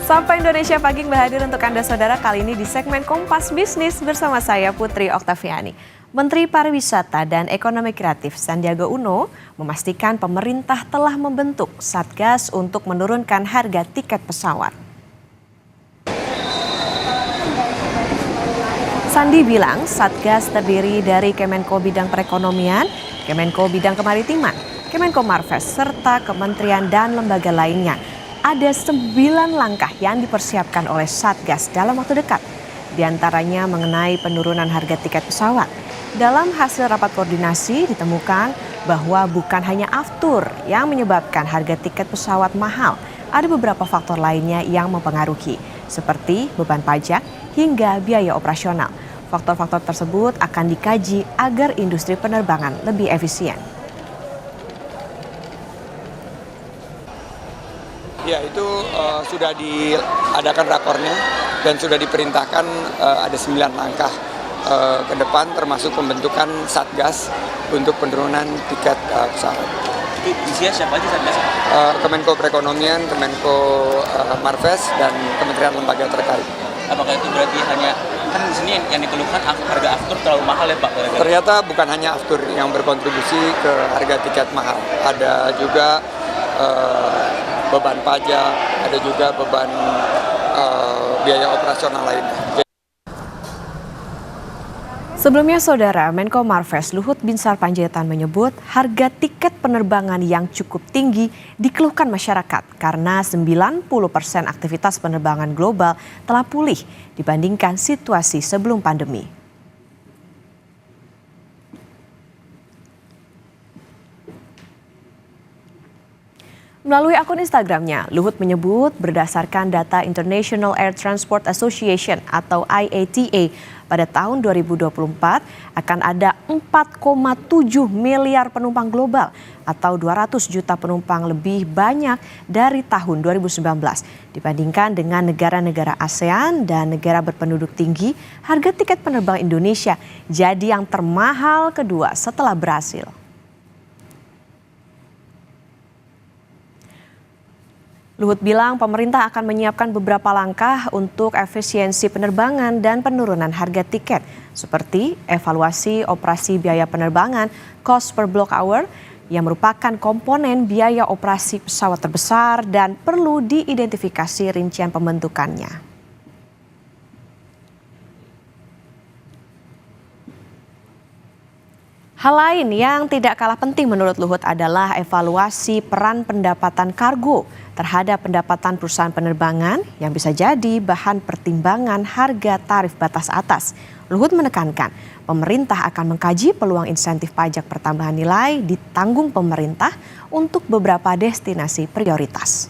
Sapa Indonesia Pagi kembali hadir untuk Anda saudara kali ini di segmen Kompas Bisnis bersama saya Putri Oktaviani. Menteri Pariwisata dan Ekonomi Kreatif Sandiaga Uno memastikan pemerintah telah membentuk Satgas untuk menurunkan harga tiket pesawat. Sandi bilang Satgas terdiri dari Kemenko Bidang Perekonomian, Kemenko Bidang Kemaritiman, Kemenko Marves, serta kementerian dan lembaga lainnya. Ada 9 langkah yang dipersiapkan oleh Satgas dalam waktu dekat. Di antaranya mengenai penurunan harga tiket pesawat. Dalam hasil rapat koordinasi ditemukan bahwa bukan hanya aftur yang menyebabkan harga tiket pesawat mahal. Ada beberapa faktor lainnya yang mempengaruhi, seperti beban pajak hingga biaya operasional. Faktor-faktor tersebut akan dikaji agar industri penerbangan lebih efisien. Ya, itu sudah diadakan rakornya dan sudah diperintahkan ada 9 langkah ke depan, termasuk pembentukan Satgas untuk penurunan tiket pesawat. Itu isinya siapa aja Satgas? Kemenko Perekonomian, Kemenko Marves, dan kementerian lembaga terkait. Apakah itu berarti hanya, kan di sini yang dikeluhkan harga aftur terlalu mahal ya Pak? Ternyata bukan hanya aftur yang berkontribusi ke harga tiket mahal, ada juga beban pajak, ada juga beban biaya operasional lainnya. Sebelumnya saudara, Menko Marves Luhut Binsar Panjaitan menyebut harga tiket penerbangan yang cukup tinggi dikeluhkan masyarakat karena 90% aktivitas penerbangan global telah pulih dibandingkan situasi sebelum pandemi. Melalui akun Instagramnya, Luhut menyebut berdasarkan data International Air Transport Association atau IATA pada tahun 2024 akan ada 4,7 miliar penumpang global atau 200 juta penumpang lebih banyak dari tahun 2019. Dibandingkan dengan negara-negara ASEAN dan negara berpenduduk tinggi, harga tiket penerbangan Indonesia jadi yang termahal kedua setelah Brasil. Luhut bilang pemerintah akan menyiapkan beberapa langkah untuk efisiensi penerbangan dan penurunan harga tiket, seperti evaluasi operasi biaya penerbangan cost per block hour yang merupakan komponen biaya operasi pesawat terbesar dan perlu diidentifikasi rincian pembentukannya. Hal lain yang tidak kalah penting menurut Luhut adalah evaluasi peran pendapatan kargo terhadap pendapatan perusahaan penerbangan yang bisa jadi bahan pertimbangan harga tarif batas atas. Luhut menekankan pemerintah akan mengkaji peluang insentif pajak pertambahan nilai ditanggung pemerintah untuk beberapa destinasi prioritas.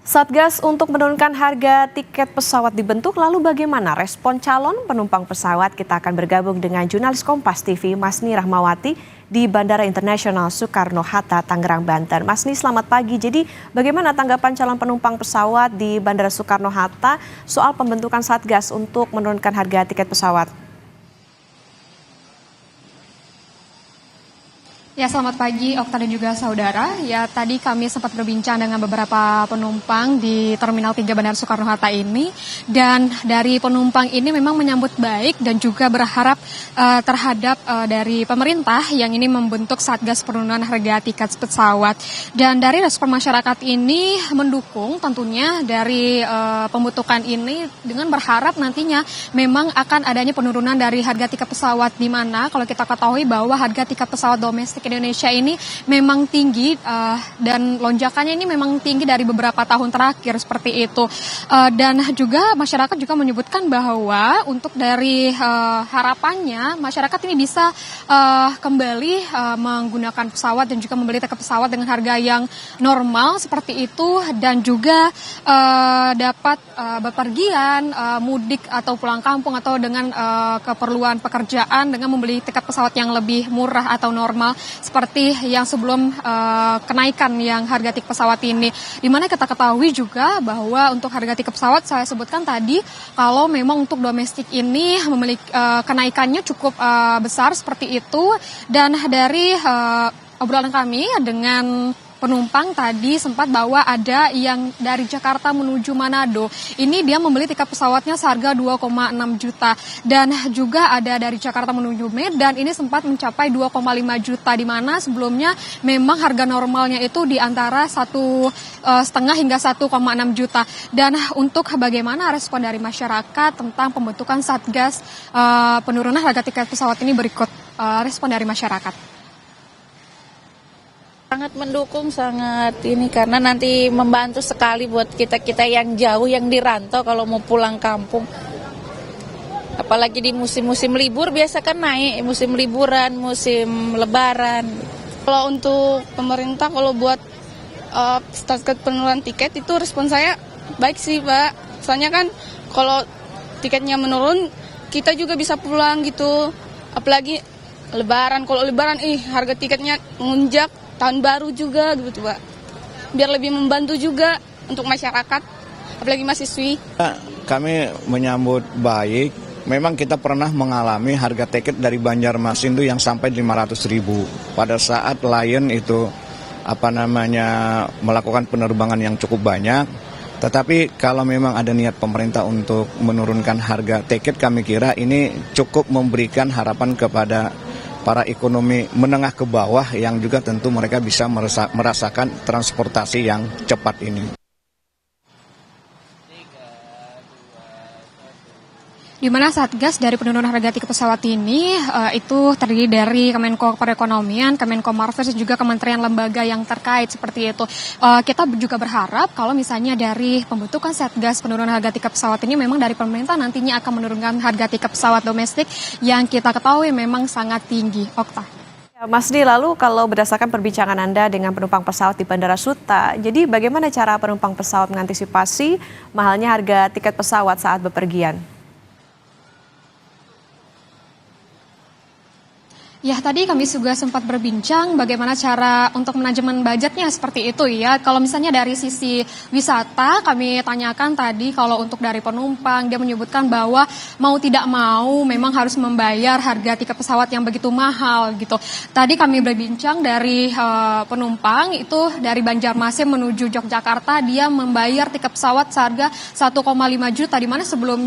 Satgas untuk menurunkan harga tiket pesawat dibentuk, lalu bagaimana respon calon penumpang pesawat? Kita akan bergabung dengan jurnalis Kompas TV Masni Rahmawati di Bandara Internasional Soekarno-Hatta, Tangerang, Banten. Masni, selamat pagi. Jadi bagaimana tanggapan calon penumpang pesawat di Bandara Soekarno-Hatta soal pembentukan Satgas untuk menurunkan harga tiket pesawat? Ya, selamat pagi Okta dan juga saudara. Ya, tadi kami sempat berbincang dengan beberapa penumpang di Terminal 3 Bandara Soekarno-Hatta ini. Dan dari penumpang ini memang menyambut baik dan juga berharap terhadap dari pemerintah yang ini membentuk Satgas penurunan harga tiket pesawat. Dan dari respon masyarakat ini mendukung tentunya dari pembentukan ini dengan berharap nantinya memang akan adanya penurunan dari harga tiket pesawat, di mana kalau kita ketahui bahwa harga tiket pesawat domestik Indonesia ini memang tinggi dan lonjakannya ini memang tinggi dari beberapa tahun terakhir seperti itu. Dan juga masyarakat juga menyebutkan bahwa untuk dari harapannya masyarakat ini bisa kembali menggunakan pesawat dan juga membeli tiket pesawat dengan harga yang normal seperti itu, dan juga dapat bepergian, mudik atau pulang kampung atau dengan keperluan pekerjaan dengan membeli tiket pesawat yang lebih murah atau normal seperti yang sebelum kenaikan yang harga tiket pesawat ini. Dimana kita ketahui juga bahwa untuk harga tiket pesawat saya sebutkan tadi, kalau memang untuk domestik ini memiliki kenaikannya cukup besar seperti itu. Dan dari obrolan kami dengan penumpang tadi sempat bahwa ada yang dari Jakarta menuju Manado. Ini dia membeli tiket pesawatnya seharga 2,6 juta. Dan juga ada dari Jakarta menuju Medan ini sempat mencapai 2,5 juta, di mana sebelumnya memang harga normalnya itu di antara 1,5 hingga 1,6 juta. Dan untuk bagaimana respon dari masyarakat tentang pembentukan Satgas penurunan harga tiket pesawat ini, berikut respon dari masyarakat. Sangat mendukung, sangat ini karena nanti membantu sekali buat kita-kita yang jauh, yang dirantau kalau mau pulang kampung. Apalagi di musim-musim libur biasa kan naik, musim liburan, musim lebaran. Kalau untuk pemerintah, kalau buat Satgas penurunan tiket itu respon saya baik sih, Pak. Soalnya kan kalau tiketnya menurun, kita juga bisa pulang gitu. Apalagi lebaran, kalau lebaran harga tiketnya ngunjak. Tahun baru juga gitu, Pak. Biar lebih membantu juga untuk masyarakat, apalagi mahasiswi. Kami menyambut baik. Memang kita pernah mengalami harga tiket dari Banjarmasin itu yang sampai 500.000. Pada saat Lion itu melakukan penerbangan yang cukup banyak. Tetapi kalau memang ada niat pemerintah untuk menurunkan harga tiket, kami kira ini cukup memberikan harapan kepada para ekonomi menengah ke bawah yang juga tentu mereka bisa merasakan transportasi yang cepat ini. Di mana Satgas dari penurunan harga tiket pesawat ini itu terdiri dari Kemenko Perekonomian, Kemenko Marves, dan juga kementerian lembaga yang terkait seperti itu. Kita juga berharap kalau misalnya dari pembentukan Satgas penurunan harga tiket pesawat ini memang dari pemerintah nantinya akan menurunkan harga tiket pesawat domestik yang kita ketahui memang sangat tinggi. Okta. Mas Di, lalu kalau berdasarkan perbincangan Anda dengan penumpang pesawat di Bandara Suta, jadi bagaimana cara penumpang pesawat mengantisipasi mahalnya harga tiket pesawat saat bepergian? Ya, tadi kami juga sempat berbincang bagaimana cara untuk manajemen budgetnya seperti itu ya. Kalau misalnya dari sisi wisata, kami tanyakan tadi kalau untuk dari penumpang, dia menyebutkan bahwa mau tidak mau memang harus membayar harga tiket pesawat yang begitu mahal gitu. Tadi kami berbincang dari penumpang itu dari Banjarmasin menuju Yogyakarta, dia membayar tiket pesawat seharga 1,5 juta, di mana sebelum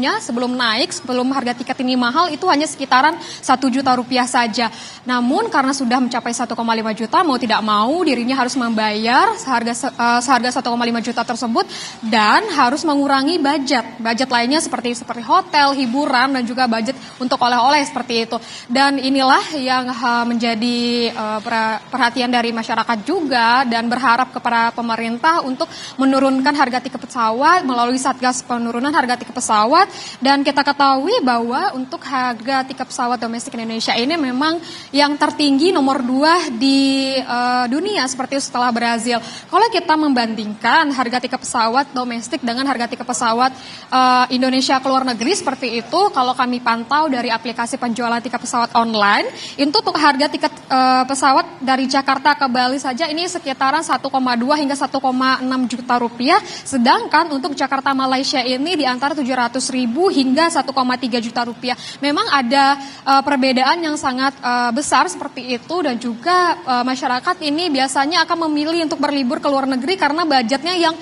harga tiket ini mahal itu hanya sekitaran 1 juta rupiah saja. Namun karena sudah mencapai 1,5 juta, mau tidak mau dirinya harus membayar seharga 1,5 juta tersebut dan harus mengurangi budget lainnya seperti hotel, hiburan, dan juga budget untuk oleh-oleh seperti itu. Dan inilah yang menjadi perhatian dari masyarakat juga, dan berharap kepada pemerintah untuk menurunkan harga tiket pesawat melalui Satgas penurunan harga tiket pesawat. Dan kita ketahui bahwa untuk harga tiket pesawat domestik Indonesia ini memang yang tertinggi nomor 2 di dunia seperti itu setelah Brazil. Kalau kita membandingkan harga tiket pesawat domestik dengan harga tiket pesawat Indonesia ke luar negeri seperti itu, kalau kami pantau dari aplikasi penjualan tiket pesawat online, itu untuk harga tiket pesawat dari Jakarta ke Bali saja ini sekitaran 1,2 hingga 1,6 juta rupiah, sedangkan untuk Jakarta Malaysia ini di antara 700.000 hingga 1,3 juta rupiah. Memang ada perbedaan yang sangat besar seperti itu, dan juga masyarakat ini biasanya akan memilih untuk berlibur ke luar negeri karena budgetnya yang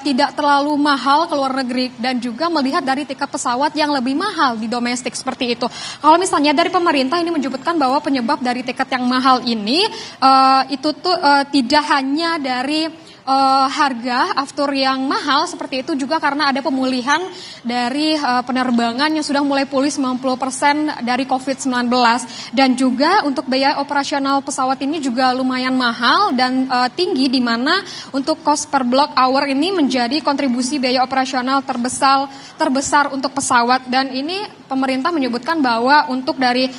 tidak terlalu mahal ke luar negeri, dan juga melihat dari tiket pesawat yang lebih mahal di domestik seperti itu. Kalau misalnya dari pemerintah ini menyebutkan bahwa penyebab dari tiket yang mahal ini itu tuh tidak hanya dari harga aftur yang mahal seperti itu, juga karena ada pemulihan dari penerbangan yang sudah mulai pulih 90% dari COVID-19, dan juga untuk biaya operasional pesawat ini juga lumayan mahal dan tinggi, di mana untuk cost per block hour ini menjadi kontribusi biaya operasional terbesar untuk pesawat. Dan ini pemerintah menyebutkan bahwa untuk dari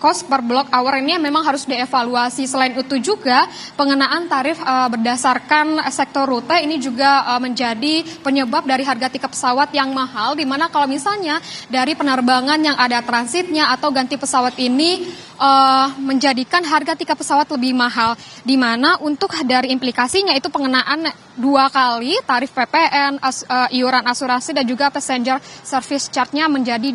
cost per block hour ini memang harus dievaluasi. Selain itu juga pengenaan tarif berdasarkan sektor rute ini juga menjadi penyebab dari harga tiket pesawat yang mahal, di mana kalau misalnya dari penerbangan yang ada transitnya atau ganti pesawat ini menjadikan harga tiket pesawat lebih mahal, di mana untuk dari implikasinya itu pengenaan 2 kali tarif PPN, iuran asuransi, dan juga passenger service charge-nya menjadi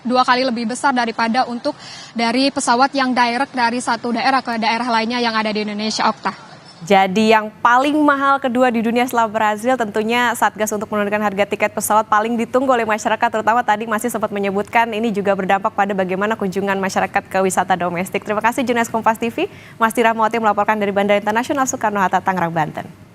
dua kali lebih besar daripada untuk dari pesawat yang direct dari satu daerah ke daerah lainnya yang ada di Indonesia. Okta. Jadi yang paling mahal kedua di dunia setelah Brazil tentunya Satgas untuk menurunkan harga tiket pesawat paling ditunggu oleh masyarakat, terutama tadi masih sempat menyebutkan ini juga berdampak pada bagaimana kunjungan masyarakat ke wisata domestik. Terima kasih jurnalis Kompas TV, Mas Rahmawati melaporkan dari Bandara Internasional Soekarno-Hatta, Tangerang, Banten.